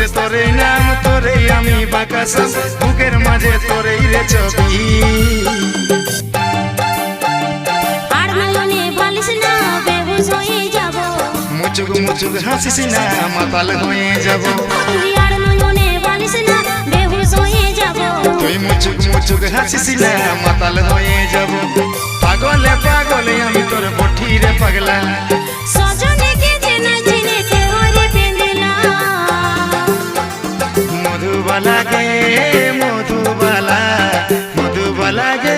বাঁচতে তোরে নাম, তোরে আমি বাঁকাসাম, বুকের মাঝে তোরে রে ছবি। আর নয়নে বালিশ না, বেহুশ হয়ে যাব। মুচুক মুচুক হাসিস না, মাতাল হয়ে যাব। তুই আর নয়নে বালিশ না, বেহুশ হয়ে যাব। তুই মুচুক মুচুক হাসিস না, মাতাল হয়ে যাব। পাগলে পাগলে আমি তোর বঠি রে পাগলা। সজনেকে চেনা চিনে কেহরে পেঁদেলা। মধুবালা গে মধুবালা, মধুবালা গে